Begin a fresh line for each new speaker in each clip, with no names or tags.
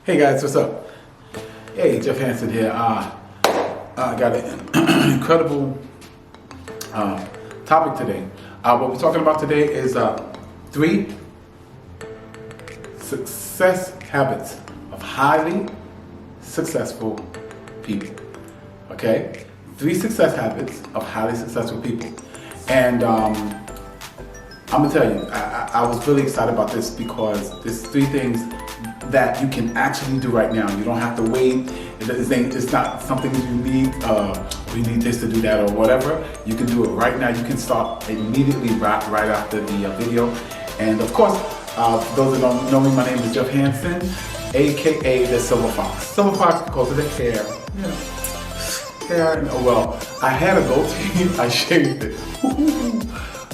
Hey guys, what's up? Hey, Jeff Hanson here. I got an incredible topic today. What we're talking about today is 3 success habits of highly successful people. Okay? 3 success habits of highly successful people. And I'm gonna tell you, I was really excited about this because there's 3 things that you can actually do right now. You don't have to wait. It's not something that you need, you need this to do that or whatever. You can do it right now. You can start immediately right after the video. And of course, for those that don't know me, my name is Jeff Hanson, AKA the Silver Fox. Silver Fox because of the hair. Hair, well, I had a goatee, I shaved it.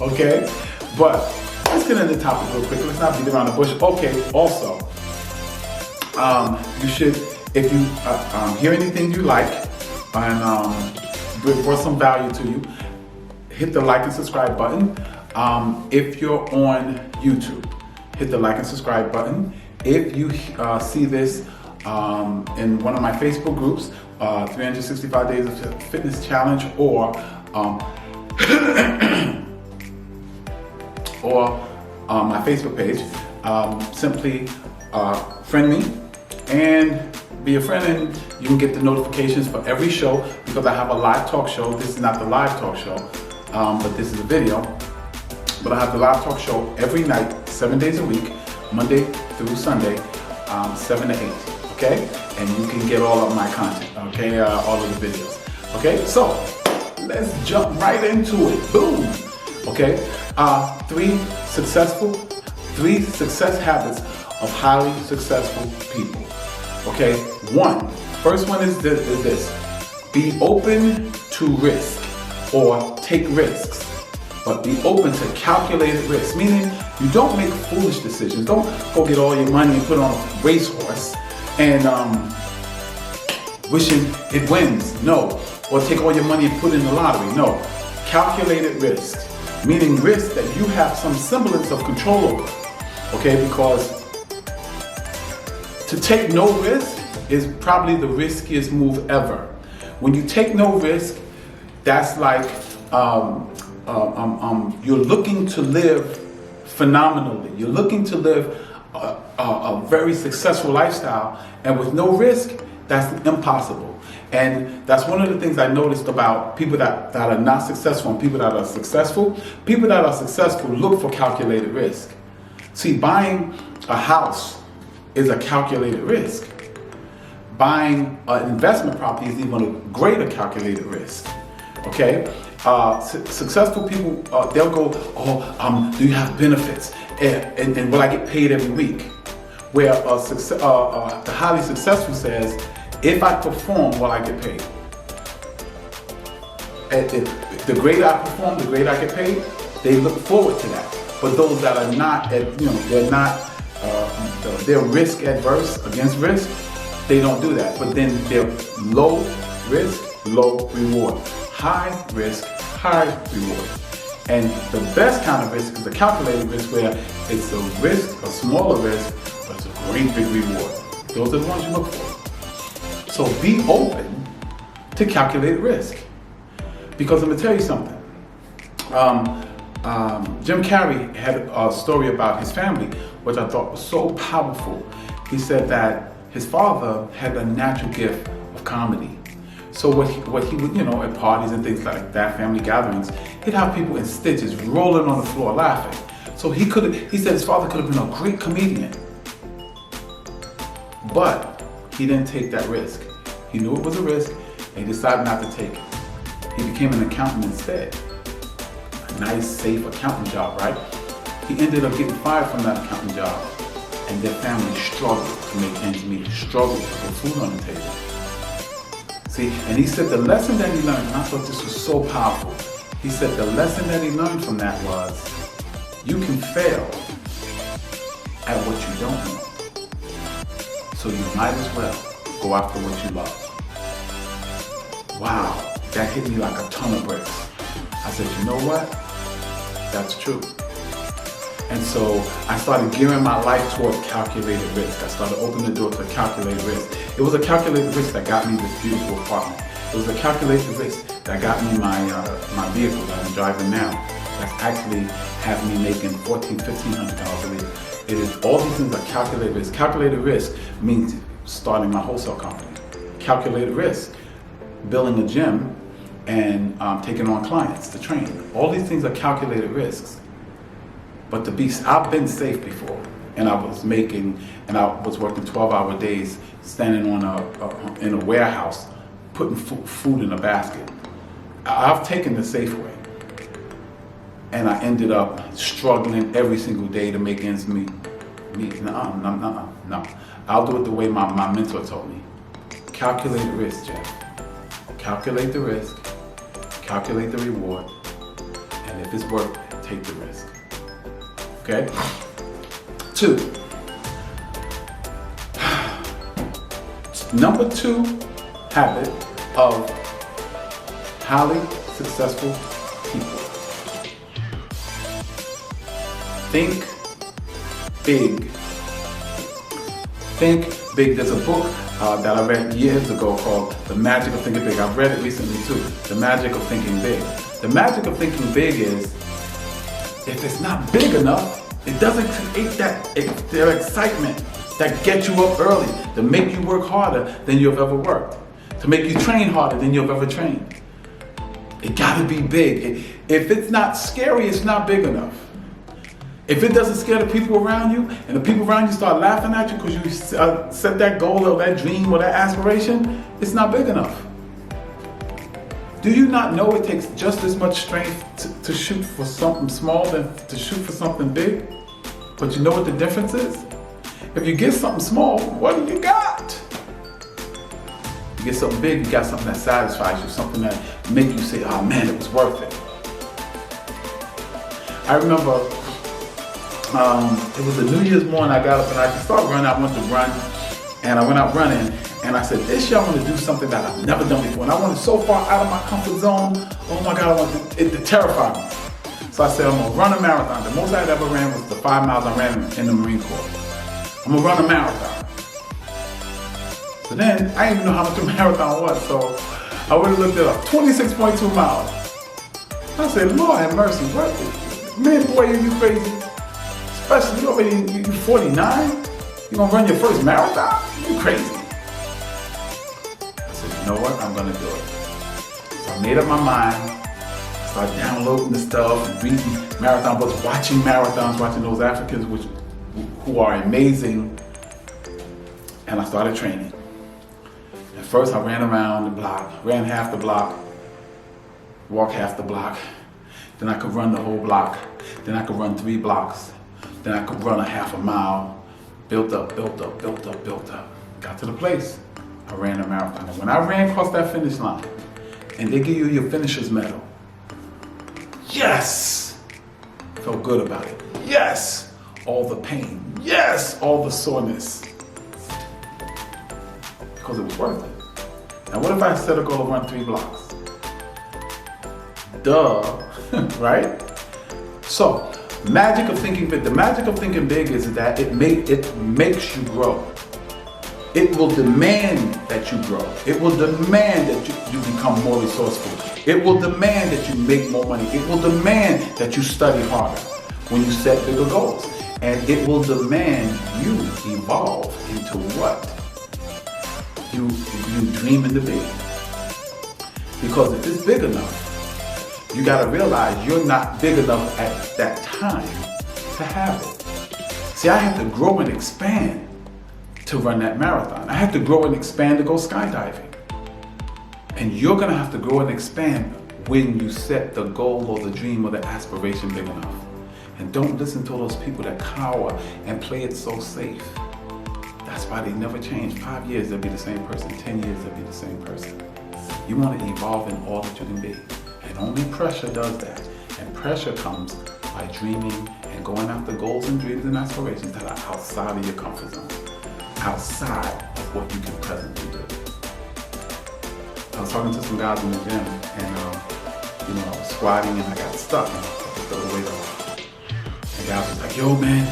Okay, but let's get into the topic real quick. Let's not beat around the bush. Okay, also, you should, if you hear anything you like and brought some value to you, hit the like and subscribe button. If you're on YouTube, hit the like and subscribe button. If you see this in one of my Facebook groups, 365 Days of Fitness Challenge, or my Facebook page, simply friend me and be a friend, and you can get the notifications for every show, because I have a live talk show. This is not the live talk show, but this is a video. But I have the live talk show every night, 7 days a week, Monday through Sunday, 7 to 8, okay? And you can get all of my content, okay? All of the videos, okay? So, let's jump right into it, boom! Okay, 3 success habits of highly successful people. Okay, first one is this: be open to risk, or take risks, but be open to calculated risk. Meaning, you don't make foolish decisions. Don't go get all your money and put it on a racehorse and wishing it wins. No, or take all your money and put it in the lottery. No, calculated risk, meaning risk that you have some semblance of control over. Okay, because to take no risk is probably the riskiest move ever. When you take no risk, that's like you're looking to live phenomenally. You're looking to live a very successful lifestyle, and with no risk, that's impossible. And that's one of the things I noticed about people that are not successful and people that are successful. People that are successful look for calculated risk. See, buying a house is a calculated risk. Buying an investment property is even a greater calculated risk. Okay? Successful people, they'll go, do you have benefits? And will I get paid every week? Where the highly successful says, if I perform, will I get paid? The greater I perform, the greater I get paid. They look forward to that. But those that are not, they're risk adverse, against risk, they don't do that. But then they're low risk, low reward. High risk, high reward. And the best kind of risk is a calculated risk, where it's a risk, a smaller risk, but it's a great big reward. Those are the ones you look for. So be open to calculated risk. Because I'm gonna tell you something. Jim Carrey had a story about his family, which I thought was so powerful. He said that his father had a natural gift of comedy. So what he would, at parties and things like that, family gatherings, he'd have people in stitches rolling on the floor laughing. So he said his father could have been a great comedian, but he didn't take that risk. He knew it was a risk, and he decided not to take it. He became an accountant instead. A nice, safe accountant job, right? He ended up getting fired from that accounting job, and their family struggled to make ends meet, struggled to put food on the table. See, and he said the lesson that he learned, and I thought this was so powerful. He said the lesson that he learned from that was, you can fail at what you don't know. So you might as well go after what you love. Wow, that hit me like a ton of bricks. I said, you know what? That's true. And so I started gearing my life toward calculated risk. I started opening the door to calculated risk. It was a calculated risk that got me this beautiful apartment. It was a calculated risk that got me my vehicle that I'm driving now. That's actually having me making $1,400, $1,500 a week. It is, all these things are calculated risk. Calculated risk means starting my wholesale company. Calculated risk, building a gym and taking on clients to train. All these things are calculated risks. But I've been safe before, and I was working 12-hour days, standing in a warehouse, putting food in a basket. I've taken the safe way, and I ended up struggling every single day to make ends meet. No. I'll do it the way my mentor told me. Calculate the risk, Jeff. Calculate the risk, calculate the reward, and if it's worth it, take the risk. Okay? 2. Number 2 habit of highly successful people. Think big. Think big. There's a book that I read years ago called The Magic of Thinking Big. I've read it recently too. The Magic of Thinking Big. The magic of thinking big is, if it's not big enough, it doesn't create that excitement that gets you up early, to make you work harder than you've ever worked, to make you train harder than you've ever trained. It gotta be big. If it's not scary, it's not big enough. If it doesn't scare the people around you, and the people around you start laughing at you because you set that goal or that dream or that aspiration, it's not big enough. Do you not know it takes just as much strength to shoot for something small than to shoot for something big? But you know what the difference is? If you get something small, what do you got? You get something big, you got something that satisfies you, something that makes you say, oh man, it was worth it. I remember it was a New Year's morning. I got up and I started running. I went to run, and I went out running, and I said, this year I want to do something that I've never done before. And I wanted so far out of my comfort zone. Oh my God, I want it to terrify me. So I said, I'm gonna run a marathon. The most I'd ever ran was the 5 miles I ran in the Marine Corps. I'm gonna run a marathon. So then, I didn't even know how much a marathon was, so I would have looked it up. 26.2 miles. I said, Lord have mercy, what? Man, boy, are you crazy? Especially, you 49? You gonna run your first marathon? You crazy. I said, you know what? I'm gonna do it. So I made up my mind. Started downloading the stuff and reading marathon books, watching marathons, watching those Africans who are amazing. And I started training. At first I ran around the block, ran half the block, walked half the block. Then I could run the whole block. Then I could run 3 blocks. Then I could run a half a mile. Built up. Got to the place. I ran a marathon. And when I ran across that finish line, and they give you your finisher's medal, yes! Felt good about it. Yes! All the pain. Yes! All the soreness. Because it was worth it. Now what if I set a goal to run 3 blocks? Duh. Right? So, magic of thinking big. The magic of thinking big is that it makes you grow. It will demand that you grow. It will demand that you become more resourceful. It will demand that you make more money. It will demand that you study harder when you set bigger goals. And it will demand you evolve into what you dream in the big. Because if it's big enough, you gotta realize you're not big enough at that time to have it. See, I had to grow and expand to run that marathon. I had to grow and expand to go skydiving. And you're gonna have to grow and expand when you set the goal or the dream or the aspiration big enough. And don't listen to those people that cower and play it so safe. That's why they never change. 5 years, they'll be the same person. 10 years, they'll be the same person. You want to evolve in all that you can be. And only pressure does that. And pressure comes by dreaming and going after goals and dreams and aspirations that are outside of your comfort zone. Outside of what you can presently do. I was talking to some guys in the gym, and I was squatting and I got stuck and I took the weight off. The guy was like, yo, man,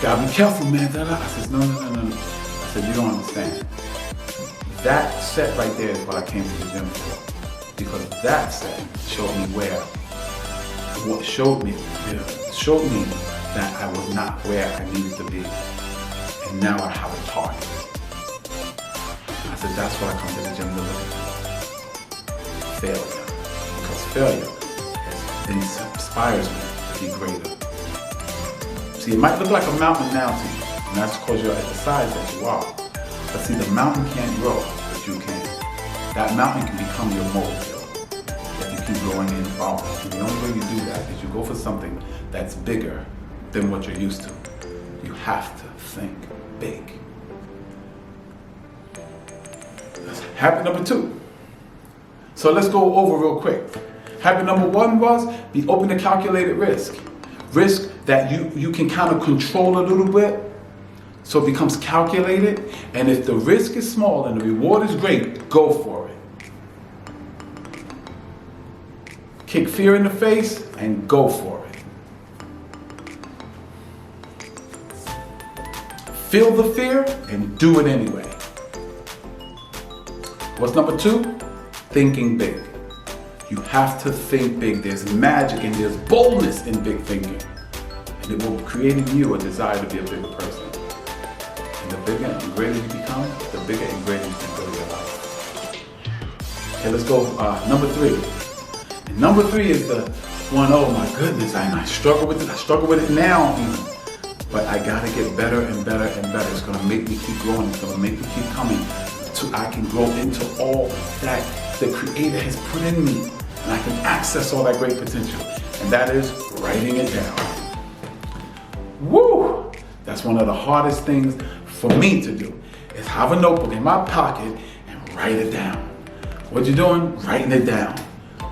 gotta be careful, man. I said, no. I said, you don't understand. That set right there is what I came to the gym for. Because that set showed me what showed me that I was not where I needed to be. And now I have a target. I said, that's what I come to the gym to look for. Failure. Because failure inspires me to be greater. See, it might look like a mountain now to you, and that's because you're at the size that you are. But see, the mountain can't grow, but you can. That mountain can become your molehill if you keep growing and evolving. And the only way you do that is you go for something that's bigger than what you're used to. You have to think big. That's habit number 2. So let's go over real quick. Habit number 1 was be open to calculated risk. Risk that you can kind of control a little bit, so it becomes calculated. And if the risk is small and the reward is great, go for it. Kick fear in the face and go for it. Feel the fear and do it anyway. What's number 2? Thinking big. You have to think big. There's magic and there's boldness in big thinking. And it will create in you a desire to be a bigger person. And the bigger and greater you become, the bigger and greater you can build your life. Okay, let's go number 3. And number 3 is the one, oh my goodness, I struggle with it. I struggle with it now even. But I gotta get better and better and better. It's gonna make me keep growing. It's gonna make me keep coming. So I can grow into all that the Creator has put in me. And I can access all that great potential. And that is writing it down. Woo! That's one of the hardest things for me to do, is have a notebook in my pocket and write it down. What you doing? Writing it down.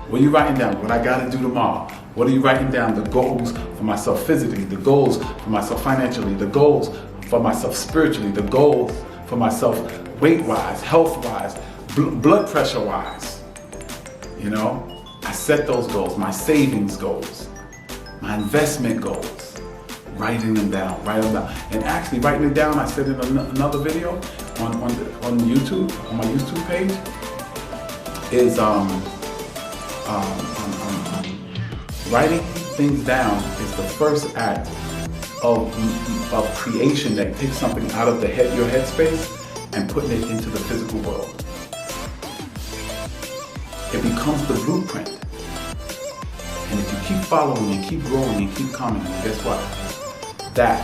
What are you writing down? What I gotta do tomorrow. What are you writing down? The goals for myself physically, the goals for myself financially, the goals for myself spiritually, the goals for myself weight-wise, health-wise, blood pressure-wise. You know, I set those goals, my savings goals, my investment goals, writing them down, And actually writing it down, I said in another video on YouTube, on my YouTube page, is writing things down is the first act of creation that takes something out of your headspace and putting it into the physical world. It becomes the blueprint. And if you keep following and keep growing and keep coming, guess what? That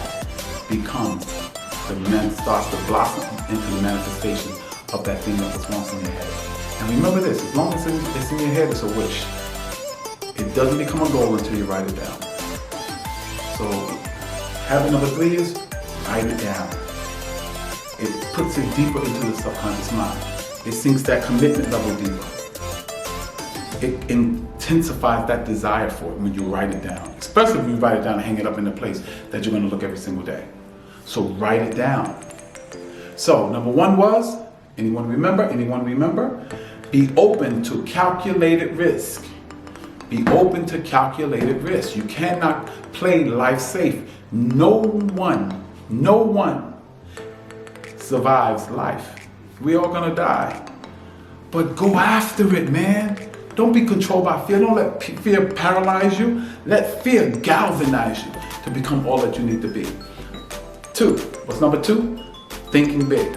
becomes starts to blossom into the manifestation of that thing that was once in your head. And remember this, as long as it's in your head, it's a wish. It doesn't become a goal until you write it down. So habit number 3 is write it down. It puts it deeper into the subconscious mind. It sinks that commitment level deeper. It intensifies that desire for it when you write it down. Especially when you write it down and hang it up in a place that you're going to look every single day. So write it down. So number 1 was, anyone remember? Be open to calculated risk. Be open to calculated risk. You cannot play life safe. No one survives life. We all gonna die. But go after it, man. Don't be controlled by fear. Don't let fear paralyze you. Let fear galvanize you to become all that you need to be. 2, what's number 2? Thinking big.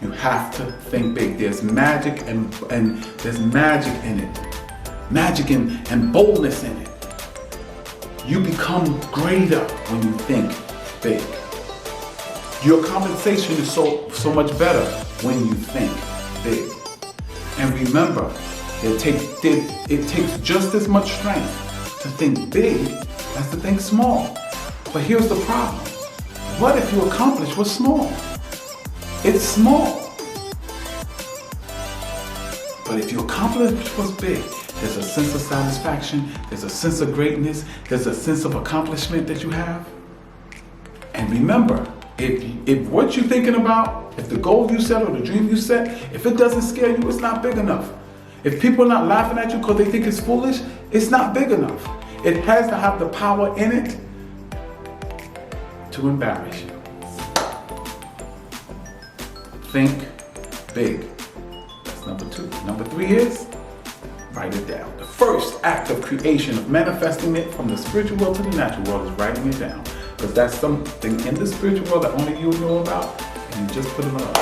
You have to think big. There's magic and there's magic in it. Magic and boldness in it. You become greater when you think big. Your compensation is so much better when you think big. And remember, it takes just as much strength to think big as to think small. But here's the problem. What if you accomplish what's small? It's small. But if you accomplish what's big, there's a sense of satisfaction, there's a sense of greatness, there's a sense of accomplishment that you have. And remember, if what you're thinking about, if the goal you set or the dream you set, if it doesn't scare you, it's not big enough. If people are not laughing at you because they think it's foolish, it's not big enough. It has to have the power in it to embarrass you. Think big. That's number 2. Number 3 is write it down. The first act of creation, of manifesting it from the spiritual world to the natural world, is writing it down. Because that's something in the spiritual world that only you know about, and you just put it on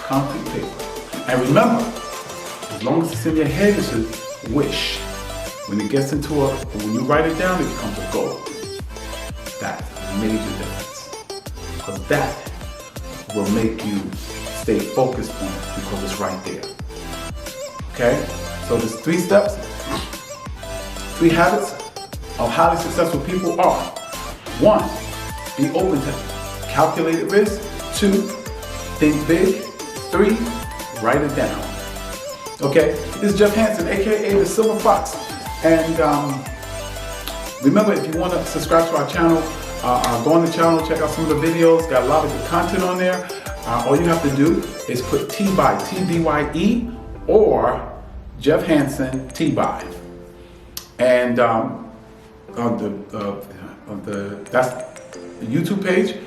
concrete paper. And remember, as long as it's in your head, it's a wish. When it gets into when you write it down, it becomes a goal. That's a major difference. Because that will make you stay focused on it because it's right there. Okay? So there's 3 steps. 3 habits of highly successful people are: 1, be open to calculated risk. 2, think big. 3, write it down. Okay? This is Jeff Hanson, aka the Silver Fox. And remember, if you want to subscribe to our channel, go on the channel, check out some of the videos. Got a lot of good content on there. All you have to do is put T-BY, T-B-Y-E, or Jeff Hanson, T-BY. And that's the YouTube page.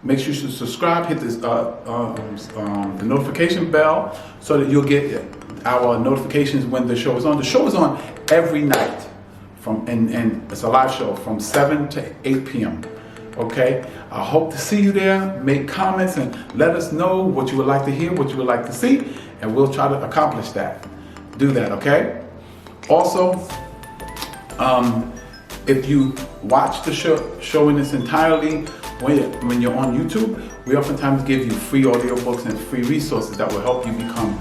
Make sure you subscribe, hit this the notification bell so that you'll get our notifications when the show is on. The show is on every night and it's a live show from 7 to 8 p.m. Okay? I hope to see you there. Make comments and let us know what you would like to hear, what you would like to see, and we'll try to accomplish that. Do that, okay? Also, if you watch the show in its entirety, when you're on YouTube, we oftentimes give you free audiobooks and free resources that will help you become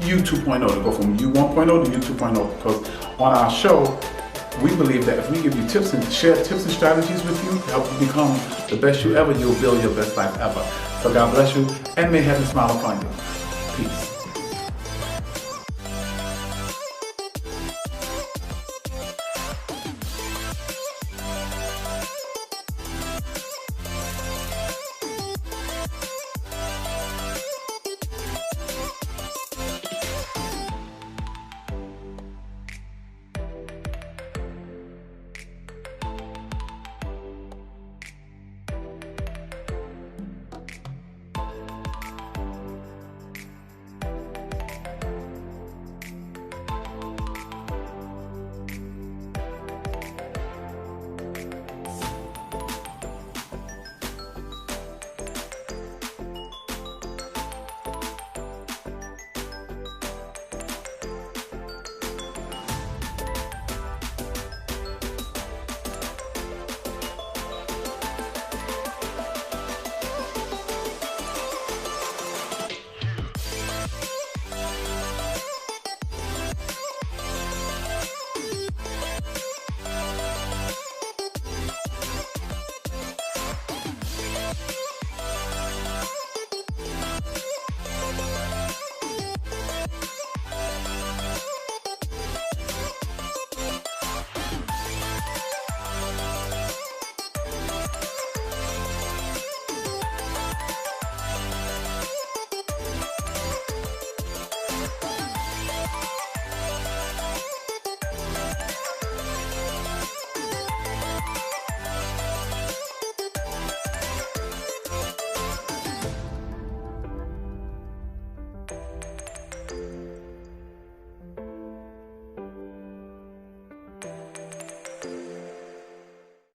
U 2.0, to go from U 1.0 to U 2.0. Because on our show, we believe that if we give you tips and share tips and strategies with you to help you become the best you ever, you'll build your best life ever. So God bless you, and may heaven smile upon you. Peace.